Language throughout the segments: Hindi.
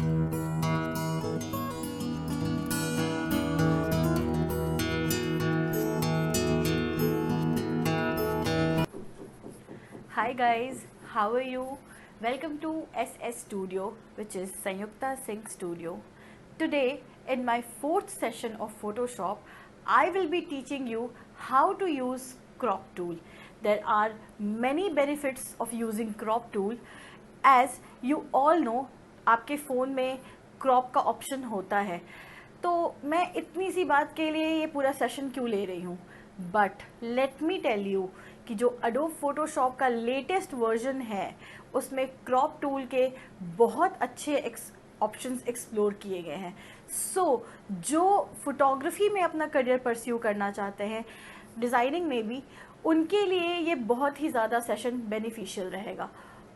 Hi guys, how are you? Welcome to SS Studio, which is Sanyukta Singh Studio. Today, in my fourth session of Photoshop, I will be teaching you how to use crop tool. There are many benefits of using crop tool. As you all know, आपके फ़ोन में crop का option होता है, तो मैं इतनी सी बात के लिए ये पूरा सेशन क्यों ले रही हूँ, but let me tell you कि जो अडोब फोटोशॉप का लेटेस्ट वर्जन है उसमें क्रॉप टूल के बहुत अच्छे ऑप्शंस एक्सप्लोर किए गए हैं. सो जो फोटोग्राफी में अपना करियर परस्यू करना चाहते हैं, डिज़ाइनिंग में भी, उनके लिए ये बहुत ही ज़्यादा सेशन बेनिफिशियल रहेगा.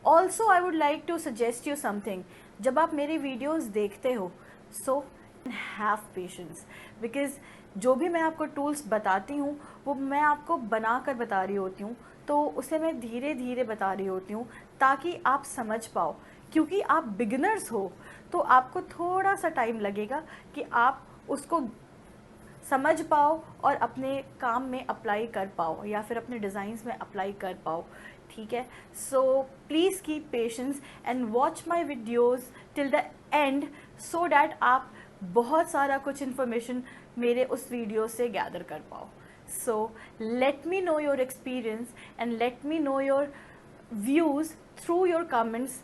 Also I would like to suggest you something. जब आप मेरे वीडियोज़ देखते हो, सो हैव पेशेंस, बिकॉज जो भी मैं आपको टूल्स बताती हूँ वो मैं आपको बना कर बता रही होती हूँ, तो उसे मैं धीरे धीरे बता रही होती हूँ ताकि आप समझ पाओ. क्योंकि आप बिगिनर्स हो तो आपको थोड़ा सा टाइम लगेगा कि आप उसको समझ पाओ और अपने काम में अप्लाई कर पाओ या फिर अपने डिज़ाइंस में अप्लाई कर पाओ. ठीक है, so please keep patience and watch my videos till the and so that आप बहुत सारा कुछ इन्फॉर्मेशन मेरे उस वीडियो से गैदर कर पाओ. So let me know your experience and let me know your views through your comments.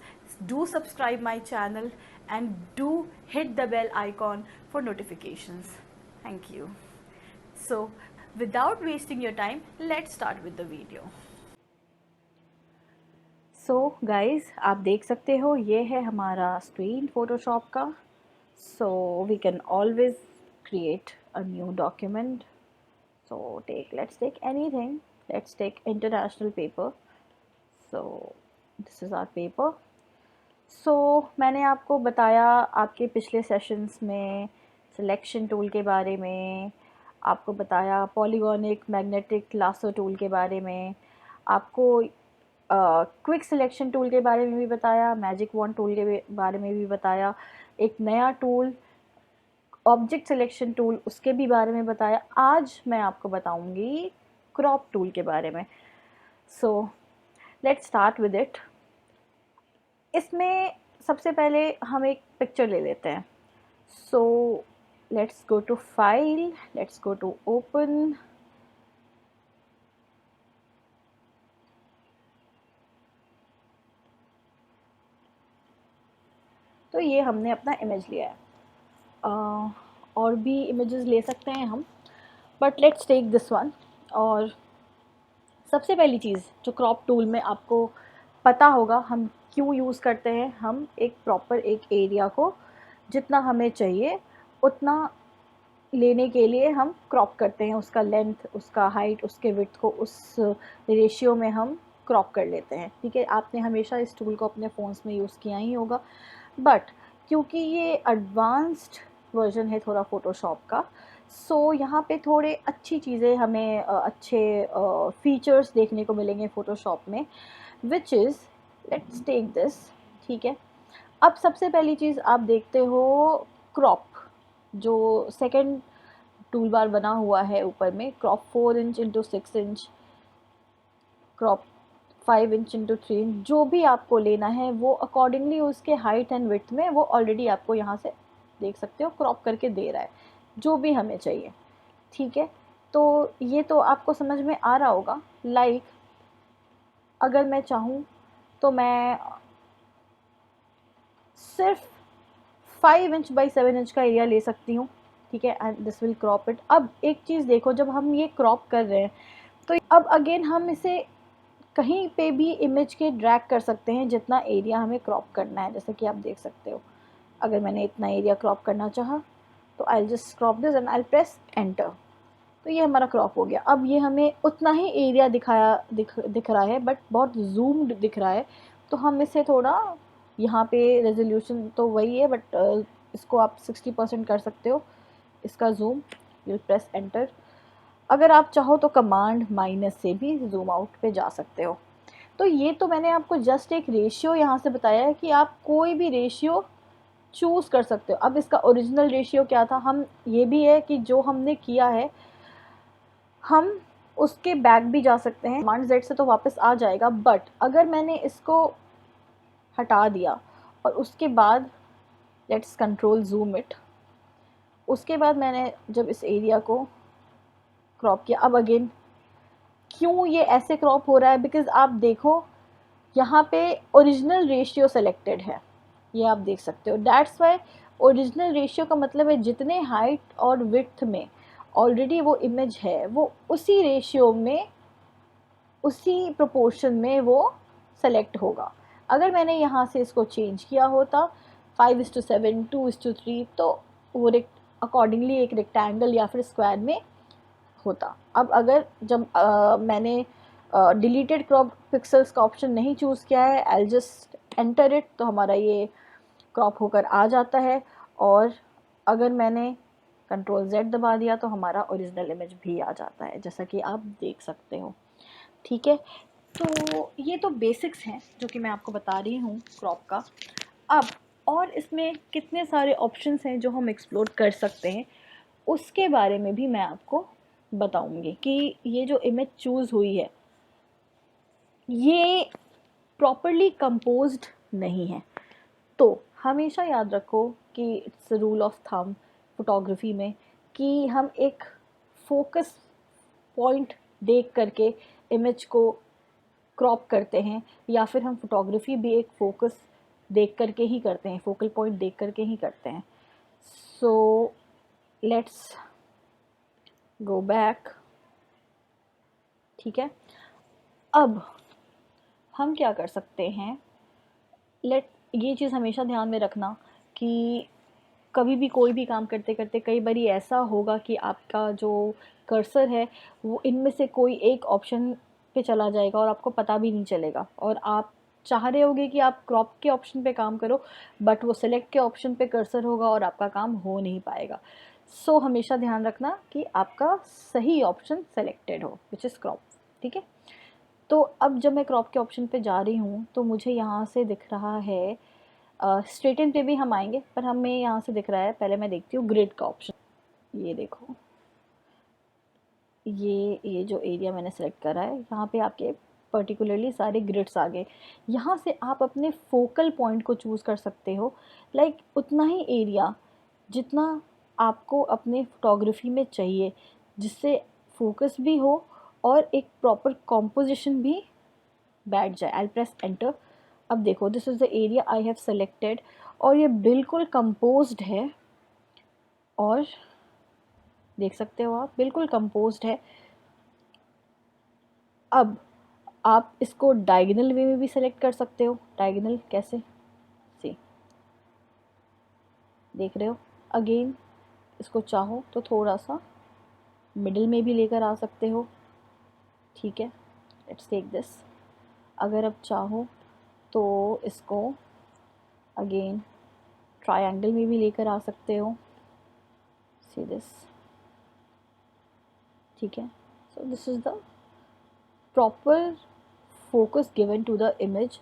Do subscribe my channel and do hit the bell icon for notifications. Thank you. So without wasting your time, let's start with the video. So guys, आप देख सकते हो ये है हमारा स्क्रीन फोटोशॉप का. So we can always create a new document. So let's take anything. Let's take international paper. So this is our paper. So मैंने आपको बताया आपके पिछले सेशंस में सिलेक्शन टूल के बारे में, आपको बताया पॉलीगोनिक मैग्नेटिक लासो टूल के बारे में, आपको क्विक सिलेक्शन टूल के बारे में भी बताया, मैजिक वॉन्ड टूल के बारे में भी बताया, एक नया टूल ऑब्जेक्ट सिलेक्शन टूल उसके भी बारे में बताया. आज मैं आपको बताऊंगी क्रॉप टूल के बारे में. So let's start with it. इसमें सबसे पहले हम एक पिक्चर ले लेते हैं. So let's go to file, let's go to open. तो ये हमने अपना इमेज लिया है. और भी इमेजेस ले सकते हैं हम, but let's take this one. और सबसे पहली चीज़ जो क्रॉप टूल में आपको पता होगा हम क्यों यूज़ करते हैं, हम एक प्रॉपर एक एरिया को जितना हमें चाहिए उतना लेने के लिए हम क्रॉप करते हैं. उसका लेंथ, उसका हाइट, उसके विड्थ को उस रेशियो में हम क्रॉप कर लेते हैं. ठीक है, आपने हमेशा इस टूल को अपने फ़ोन्स में यूज़ किया ही होगा, बट क्योंकि ये एडवांस्ड वर्जन है थोड़ा फ़ोटोशॉप का, सो यहाँ पे थोड़े अच्छी चीज़ें हमें अच्छे फीचर्स देखने को मिलेंगे फ़ोटोशॉप में, which is let's take this. ठीक है, अब सबसे पहली चीज़ आप देखते हो क्रॉप. जो सेकंड टूल बार बना हुआ है ऊपर में, crop 4 inch into 6 inch, crop 5 inch into 3 inch, जो भी आपको लेना है वो अकॉर्डिंगली उसके हाइट एंड विड्थ में वो ऑलरेडी आपको यहाँ से देख सकते हो क्रॉप करके दे रहा है जो भी हमें चाहिए. ठीक है, तो ये तो आपको समझ में आ रहा होगा. लाइक अगर मैं चाहूँ तो मैं सिर्फ 5 इंच बाई 7 इंच का एरिया ले सकती हूँ. ठीक है, and this will crop it. अब एक चीज़ देखो, जब हम ये क्रॉप कर रहे हैं तो अब अगेन हम इसे कहीं पे भी इमेज के ड्रैग कर सकते हैं जितना एरिया हमें क्रॉप करना है. जैसे कि आप देख सकते हो, अगर मैंने इतना एरिया क्रॉप करना चाहा तो I just crop this and I press enter. तो ये हमारा क्रॉप हो गया. अब ये हमें उतना ही एरिया दिख रहा है, बट बहुत जूम्ड दिख रहा है. तो हम इसे थोड़ा, यहाँ पे रेजोल्यूशन तो वही है, बट इसको आप 60% कर सकते हो इसका जूम. You press enter. अगर आप चाहो तो कमांड माइनस से भी जूम आउट पे जा सकते हो. तो ये तो मैंने आपको जस्ट एक रेशियो यहाँ से बताया है कि आप कोई भी रेशियो चूज़ कर सकते हो। अब इसका ओरिजिनल रेशियो क्या था, हम ये भी है कि जो हमने किया है हम उसके बैक भी जा सकते हैं, कमांड Z से तो वापस आ जाएगा, बट अगर मैंने इसको हटा दिया और उसके बाद लेट्स कंट्रोल जूम इट, उसके बाद मैंने जब इस एरिया को क्रॉप किया, अब अगेन क्यों ये ऐसे क्रॉप हो रहा है, बिकॉज आप देखो यहाँ पे ओरिजिनल रेशियो सेलेक्टेड है, ये आप देख सकते हो। दैट्स वाई ओरिजिनल रेशियो का मतलब है जितने हाइट और विड्थ में ऑलरेडी वो इमेज है वो उसी रेशियो में, उसी प्रोपोर्शन में वो सेलेक्ट होगा। अगर मैंने यहाँ से इसको चेंज किया होता 5:7, 2:3, तो वो अकॉर्डिंगली एक रेक्टेंगल या फिर स्क्वायर में होता। अब अगर जब मैंने डिलीटेड क्रॉप पिक्सल्स का ऑप्शन नहीं चूज़ किया है, आई जस्ट एंटर इट, तो हमारा ये क्रॉप होकर आ जाता है। और अगर मैंने कंट्रोल Z दबा दिया तो हमारा ओरिजिनल इमेज भी आ जाता है, जैसा कि आप देख सकते हो। ठीक है, तो ये तो बेसिक्स हैं जो कि मैं आपको बता रही हूँ क्रॉप का। अब और इसमें कितने सारे ऑप्शंस हैं जो हम एक्सप्लोर कर सकते हैं, उसके बारे में भी मैं आपको बताऊंगी कि ये जो इमेज चूज़ हुई है ये प्रॉपरली कंपोज्ड नहीं है। तो हमेशा याद रखो कि it's rule of thumb photography में कि हम एक फोकस पॉइंट देख करके इमेज को क्रॉप करते हैं, या फिर हम फोटोग्राफी भी एक फोकस देख करके ही करते हैं, फोकल पॉइंट देख करके ही करते हैं। So let's go back. ठीक है, अब हम क्या कर सकते हैं, ये चीज़ हमेशा ध्यान में रखना कि कभी भी कोई भी काम करते करते कई बार ऐसा होगा कि आपका जो कर्सर है वो इनमें से कोई एक ऑप्शन पे चला जाएगा और आपको पता भी नहीं चलेगा, और आप चाह रहे होगे कि आप क्रॉप के ऑप्शन पे काम करो, बट वो सेलेक्ट के ऑप्शन पे कर्सर होगा और आपका काम हो नहीं पाएगा। सो हमेशा ध्यान रखना कि आपका सही ऑप्शन सेलेक्टेड हो, विच इज़ क्रॉप। ठीक है, तो अब जब मैं क्रॉप के ऑप्शन पे जा रही हूँ तो मुझे यहाँ से दिख रहा है, स्ट्रेटन पे भी हम आएंगे, पर हमें यहाँ से दिख रहा है, पहले मैं देखती हूँ ग्रिड का ऑप्शन। ये देखो, ये जो एरिया मैंने सेलेक्ट करा है यहाँ पे आपके पर्टिकुलरली सारे ग्रिड्स आ गए। यहाँ से आप अपने फोकल पॉइंट को चूज़ कर सकते हो, लाइक उतना ही एरिया जितना आपको अपने फोटोग्राफी में चाहिए, जिससे फोकस भी हो और एक प्रॉपर कॉम्पोजिशन भी बैठ जाए। आई प्रेस एंटर। अब देखो, this is the area I have selected और ये बिल्कुल कंपोज्ड है, और देख सकते हो आप बिल्कुल कंपोज्ड है। अब आप इसको डायगोनल वे में भी सेलेक्ट कर सकते हो। डायगोनल कैसे, सी देख रहे हो। अगेन इसको चाहो तो थोड़ा सा मिडिल में भी लेकर आ सकते हो। ठीक है, लेट्स टेक दिस। अगर आप चाहो तो इसको अगेन ट्रायंगल में भी लेकर आ सकते हो। See this. ठीक है, so this is the proper focus given to the image.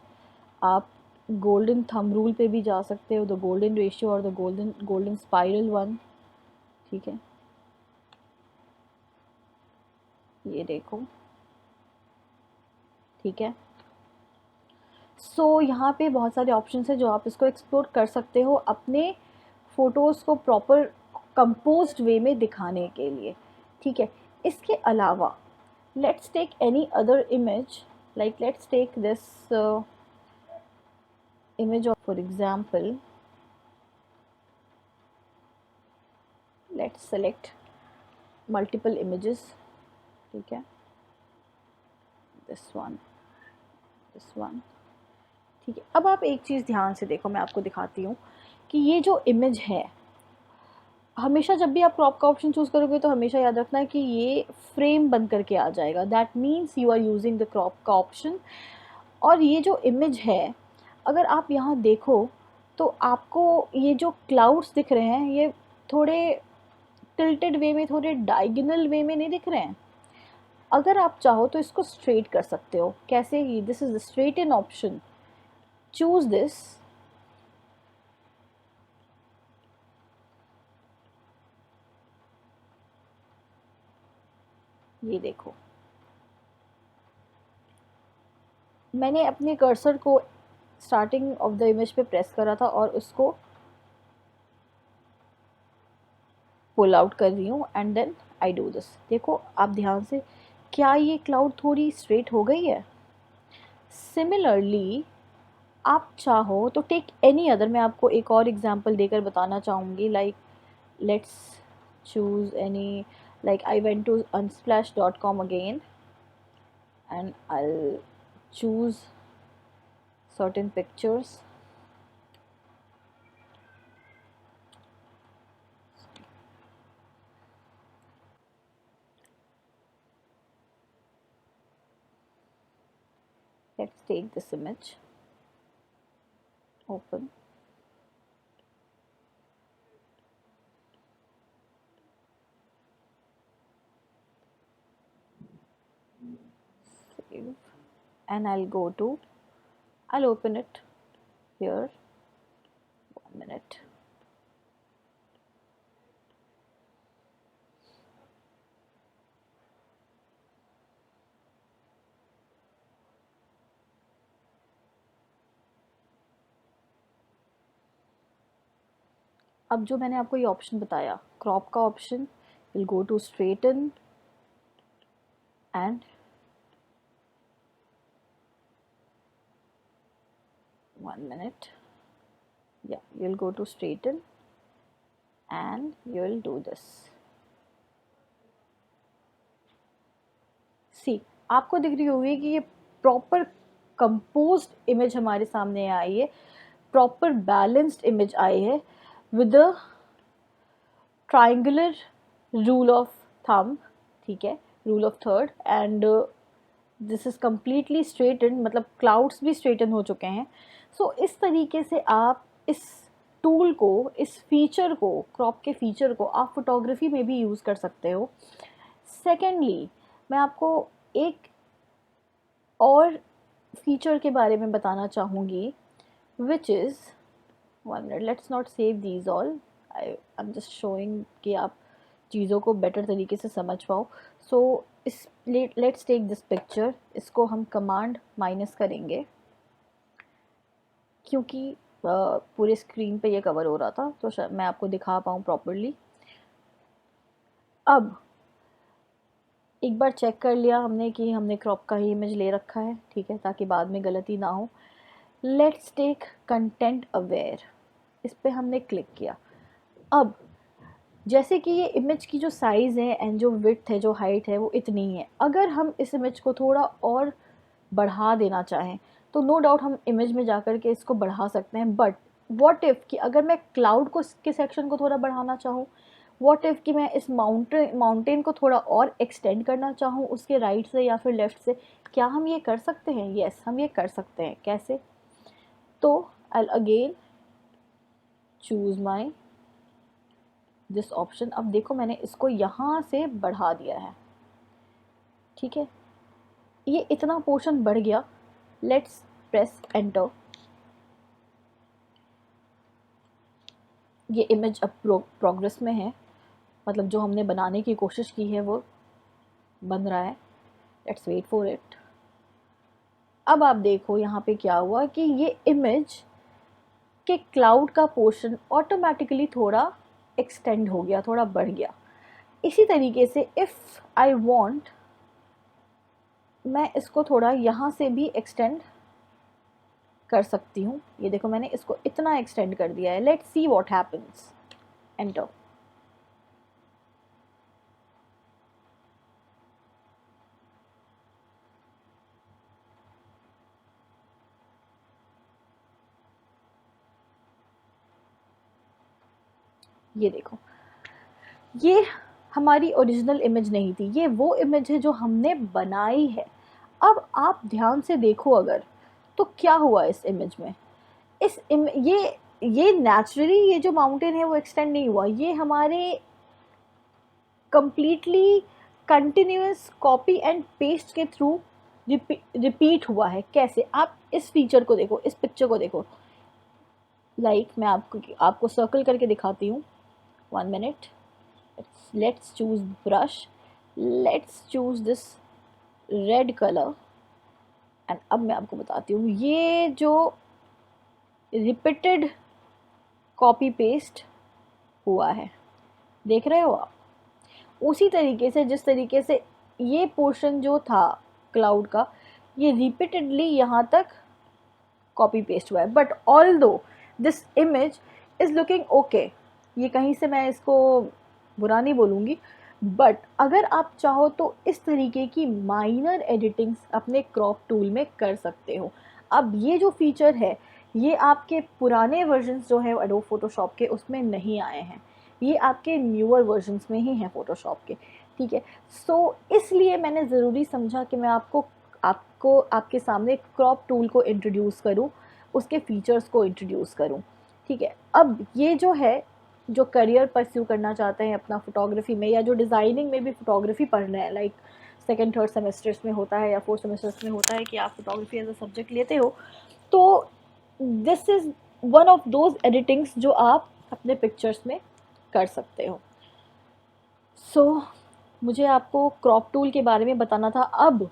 आप गोल्डन थंब रूल पे भी जा सकते हो, द गोल्डन रेशियो और द गोल्डन स्पाइरल वन। ठीक है, ये देखो। ठीक है, सो यहाँ पे बहुत सारे ऑप्शंस हैं जो आप इसको एक्सप्लोर कर सकते हो अपने फ़ोटोज़ को प्रॉपर कंपोज्ड वे में दिखाने के लिए। ठीक है, इसके अलावा let's take any other image, like let's take this image of, for example, let's select multiple images. ठीक है, this one, this one. ठीक है, अब आप एक चीज़ ध्यान से देखो, मैं आपको दिखाती हूँ कि ये जो इमेज है, हमेशा जब भी आप क्रॉप का ऑप्शन चूज़ करोगे तो हमेशा याद रखना है कि ये फ्रेम बन करके आ जाएगा। That means you are using the crop का ऑप्शन। और ये जो इमेज है, अगर आप यहाँ देखो तो आपको ये जो क्लाउड्स दिख रहे हैं ये थोड़े टिल्टेड वे में, थोड़े डायगोनल वे में नहीं दिख रहे हैं। अगर आप चाहो तो इसको स्ट्रेट कर सकते हो। कैसे, he this is the straighten option, choose this ये देखो, मैंने अपने कर्सर को स्टार्टिंग ऑफ द इमेज पे प्रेस करा था और उसको पुल आउट कर रही हूँ and then I do this. देखो आप ध्यान से, क्या ये क्लाउड थोड़ी स्ट्रेट हो गई है? सिमिलरली आप चाहो तो टेक एनी अदर, मैं आपको एक और एग्जांपल देकर बताना चाहूँगी। Like let's choose any, like I went to unsplash.com again and I'll choose certain pictures. Let's take this image, open. Save. And I'll open it here. 1 minute. अब जो मैंने आपको ये ऑप्शन बताया, क्रॉप का option, will go to straighten and 1 minute. Yeah, you'll go to straighten and you'll do this. See, आपको दिख रही होगी कि ये प्रॉपर कंपोज्ड इमेज हमारे सामने आई है, प्रॉपर बैलेंस्ड इमेज आई है with the triangular rule of thumb, ठीक है, rule of third, and this is completely straighten, मतलब क्लाउड्स भी स्ट्रेटन हो चुके हैं। सो इस तरीके से आप इस टूल को, इस फीचर को, क्रॉप के फीचर को आप फोटोग्राफी में भी यूज़ कर सकते हो। सेकेंडली मैं आपको एक और फीचर के बारे में बताना चाहूँगी, which is 1 minute, let's not save these all, I am just showing कि आप चीज़ों को बेटर तरीके से समझ पाओ। सो इस लेट्स टेक दिस पिक्चर, इसको हम कमांड माइनस करेंगे क्योंकि पूरे स्क्रीन पे ये कवर हो रहा था, तो मैं आपको दिखा पाऊँ प्रॉपरली। अब एक बार चेक कर लिया हमने कि हमने क्रॉप का ही इमेज ले रखा है, ठीक है, ताकि बाद में गलती ना हो। लेट्स टेक कंटेंट अवेयर, इस पर हमने क्लिक किया। अब जैसे कि ये इमेज की जो साइज़ है एंड जो विड्थ है, जो हाइट है, वो इतनी है। अगर हम इस इमेज को थोड़ा और बढ़ा देना चाहें तो नो डाउट हम इमेज में जाकर के इसको बढ़ा सकते हैं। बट व्हाट इफ़ कि अगर मैं क्लाउड को के सेक्शन को थोड़ा बढ़ाना चाहूँ, व्हाट इफ़ कि मैं इस माउंटेन को थोड़ा और एक्सटेंड करना चाहूँ उसके राइट से या फिर लेफ़्ट से, क्या हम ये कर सकते हैं? यस, हम ये कर सकते हैं। कैसे? तो I again choose my this option. अब देखो मैंने इसको यहाँ से बढ़ा दिया है, ठीक है, ये इतना पोर्शन बढ़ गया। Let's press enter. ये इमेज अब प्रोग्रेस में है, मतलब जो हमने बनाने की कोशिश की है वो बन रहा है। Let's wait for it. अब आप देखो यहाँ पे क्या हुआ कि ये इमेज के क्लाउड का पोर्शन ऑटोमेटिकली थोड़ा एक्सटेंड हो गया, थोड़ा बढ़ गया। इसी तरीके से इफ़ आई वांट, मैं इसको थोड़ा यहाँ से भी एक्सटेंड कर सकती हूँ। ये देखो मैंने इसको इतना एक्सटेंड कर दिया है। Let's see what happens. Enter. ये देखो, ये हमारी ओरिजिनल इमेज नहीं थी, ये वो इमेज है जो हमने बनाई है। अब आप ध्यान से देखो अगर, तो क्या हुआ इस इमेज में, ये नेचुरली ये जो माउंटेन है वो एक्सटेंड नहीं हुआ, ये हमारे completely continuous copy and paste के थ्रू रिपीट हुआ है। कैसे? आप इस फीचर को देखो, इस पिक्चर को देखो। मैं आपको सर्कल करके दिखाती हूँ। 1 minute, let's choose brush. Let's choose this red colour and अब मैं आपको बताती हूँ ये जो रिपीटेड कॉपी पेस्ट हुआ है, देख रहे हो आप, उसी तरीके से जिस तरीके से ये पोर्शन जो था क्लाउड का, ये रिपीटेडली यहाँ तक कॉपी पेस्ट हुआ है। बट ऑल दो this image is looking okay, ये कहीं से मैं इसको बुरा नहीं बोलूँगी, बट अगर आप चाहो तो इस तरीके की माइनर एडिटिंग्स अपने क्रॉप टूल में कर सकते हो। अब ये जो फीचर है ये आपके पुराने वर्जन्स जो है एडोब फोटोशॉप के उसमें नहीं आए हैं, ये आपके न्यूअर वर्जन्स में ही हैं फोटोशॉप के, ठीक है। सो इसलिए मैंने ज़रूरी समझा कि मैं आपको आपको आपके सामने क्रॉप टूल को इंट्रोड्यूस करूं, उसके फीचर्स को इंट्रोड्यूस करूं, ठीक है। अब ये जो है, जो करियर परस्यू करना चाहते हैं अपना फोटोग्राफी में, या जो डिज़ाइनिंग में भी फोटोग्राफी पढ़ रहे हैं, लाइक सेकेंड थर्ड सेमेस्टर्स में होता है या फोर्थ सेमेस्टर्स में होता है कि आप फोटोग्राफी एज अ सब्जेक्ट लेते हो, तो this is one of those editings जो आप अपने पिक्चर्स में कर सकते हो। सो मुझे आपको क्रॉप टूल के बारे में बताना था। अब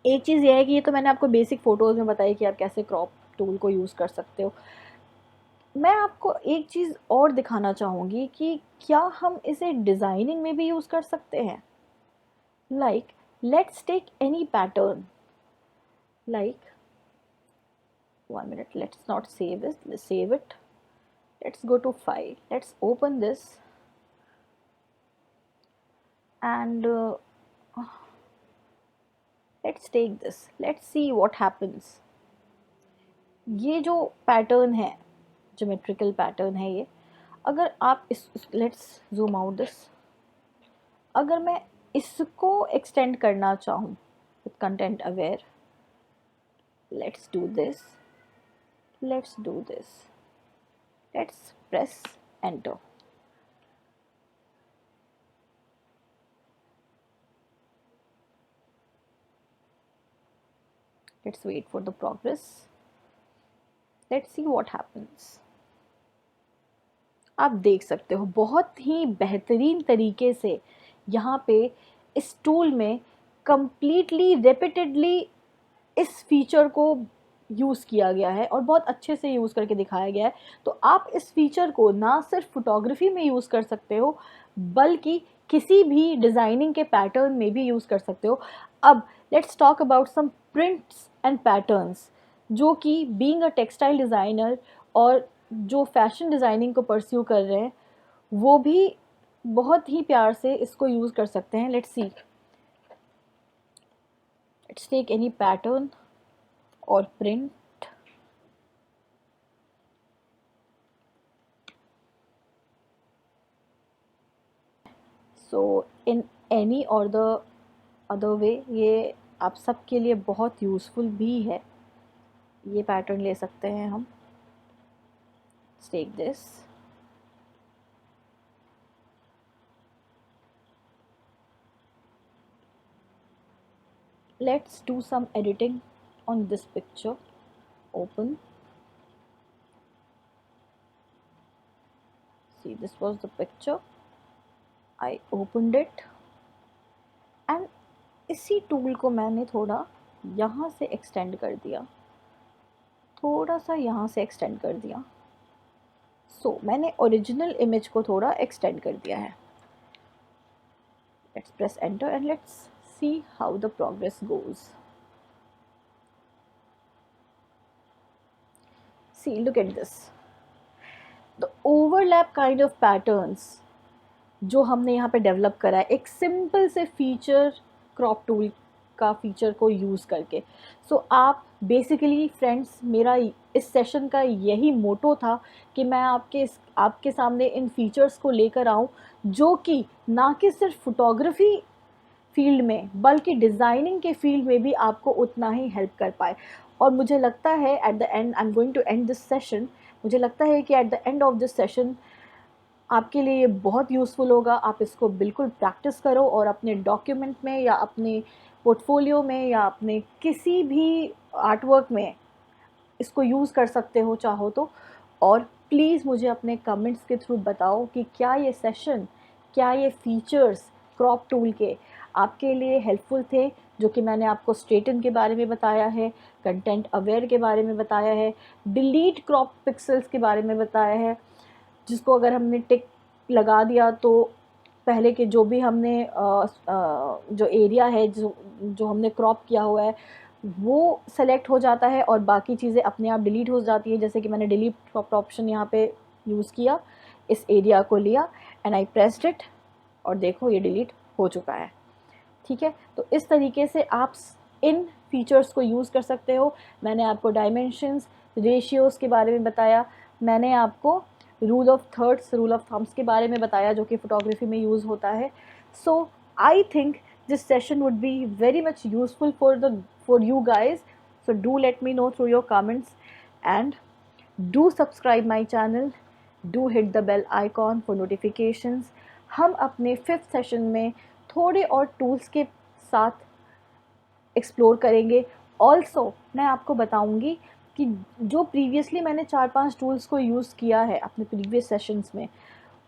एक चीज़ ये है कि ये तो मैंने आपको बेसिक फ़ोटोज़ में बताई कि आप कैसे क्रॉप टूल को यूज़ कर सकते हो। मैं आपको एक चीज़ और दिखाना चाहूँगी कि क्या हम इसे डिज़ाइनिंग में भी यूज़ कर सकते हैं। Like let's take any pattern, like 1 minute, let's not save this, let's save it, let's go to file, let's open this and let's take this, let's see what happens। ये जो पैटर्न है, ज्योमेट्रिकल पैटर्न है ये, अगर आप इस लेट्स जूम आउट दिस, अगर मैं इसको एक्सटेंड करना चाहूँ with content aware, let's do this, let's do this, let's press enter. Let's wait for the progress. Let's see what happens. आप देख सकते हो बहुत ही बेहतरीन तरीके से यहाँ पे इस टूल में completely repeatedly इस फीचर को यूज़ किया गया है और बहुत अच्छे से यूज़ करके दिखाया गया है। तो आप इस फीचर को ना सिर्फ फोटोग्राफी में यूज़ कर सकते हो बल्कि किसी भी डिज़ाइनिंग के पैटर्न में भी यूज़ कर सकते हो। अब let's talk about some prints and patterns, जो कि बीइंग अ टेक्सटाइल डिज़ाइनर और जो फैशन डिज़ाइनिंग को परस्यू कर रहे हैं वो भी बहुत ही प्यार से इसको यूज़ कर सकते हैं। Let's see, let's take any pattern और प्रिंट, सो इन एनी और द अदर वे ये आप सबके लिए बहुत यूज़फुल भी है। ये पैटर्न ले सकते हैं हम, take this, let's do some editing on this picture, open, see this was the picture, I opened it and इसी टूल को मैंने थोड़ा यहाँ से एक्सटेंड कर दिया, थोड़ा सा यहाँ से एक्सटेंड कर दिया। सो मैंने ओरिजिनल इमेज को थोड़ा एक्सटेंड कर दिया है। Let's press enter and let's see how the progress goes. See, look at this, the overlap kind of patterns जो हमने यहाँ पे डेवलप करा है एक सिंपल से फीचर, क्रॉप टूल का फीचर को यूज़ करके। सो आप बेसिकली फ्रेंड्स, मेरा इस सेशन का यही मोटो था कि मैं आपके सामने इन फीचर्स को लेकर आऊँ जो कि ना कि सिर्फ फोटोग्राफी फील्ड में बल्कि डिज़ाइनिंग के फील्ड में भी आपको उतना ही हेल्प कर पाए। और मुझे लगता है at the end, I am going to end this session, मुझे लगता है कि at the end of this session आपके लिए ये बहुत यूज़फुल होगा। आप इसको बिल्कुल प्रैक्टिस करो और अपने डॉक्यूमेंट में या अपने पोर्टफोलियो में या अपने किसी भी आर्टवर्क में इसको यूज़ कर सकते हो चाहो तो। और प्लीज़ मुझे अपने कमेंट्स के थ्रू बताओ कि क्या ये सेशन, क्या ये फीचर्स, क्रॉप टूल के आपके लिए हेल्पफुल थे, जो कि मैंने आपको स्ट्रेटन के बारे में बताया है, कंटेंट अवेयर के बारे में बताया है, डिलीट क्रॉप पिक्सेल्स के बारे में बताया है, जिसको अगर हमने टिक लगा दिया तो पहले के जो भी हमने जो एरिया है जो हमने क्रॉप किया हुआ है वो सेलेक्ट हो जाता है और बाकी चीज़ें अपने आप डिलीट हो जाती है। जैसे कि मैंने डिलीट क्रॉप ऑप्शन यहाँ पे यूज़ किया, इस एरिया को लिया एंड आई प्रेस्ड इट और देखो ये डिलीट हो चुका है। ठीक है, तो इस तरीके से आप इन फीचर्स को यूज़ कर सकते हो। मैंने आपको डायमेंशंस, रेशियोज़ के बारे में बताया, मैंने आपको rule of thirds, rule of thumbs के बारे में बताया जो कि फ़ोटोग्राफी में यूज़ होता है। So I think this session would be very much useful for you guys. So do let me know through your comments and do subscribe my channel. Do hit the bell icon for notifications. हम अपने 5th सेशन में थोड़े और टूल्स के साथ एक्सप्लोर करेंगे। ऑल्सो मैं आपको बताऊंगी कि जो प्रीवियसली मैंने 4-5 टूल्स को यूज़ किया है अपने प्रीवियस सेशंस में,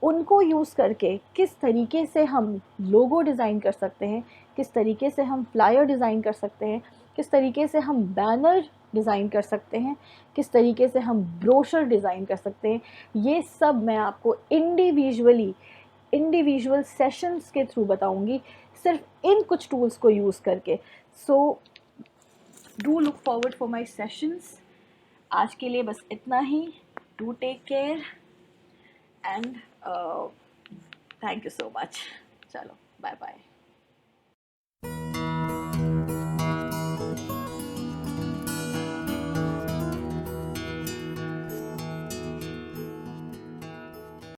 उनको यूज़ करके किस तरीके से हम लोगो डिज़ाइन कर सकते हैं, किस तरीके से हम फ्लायर डिज़ाइन कर सकते हैं, किस तरीके से हम बैनर डिज़ाइन कर सकते हैं, किस तरीके से हम ब्रोशर डिज़ाइन कर सकते हैं, ये सब मैं आपको इंडिविजुअल सेशंस के थ्रू बताऊंगी, सिर्फ इन कुछ टूल्स को यूज़ करके। So do look forward for my sessions. आज के लिए बस इतना ही। Do take care and thank you so much. चलो बाय बाय।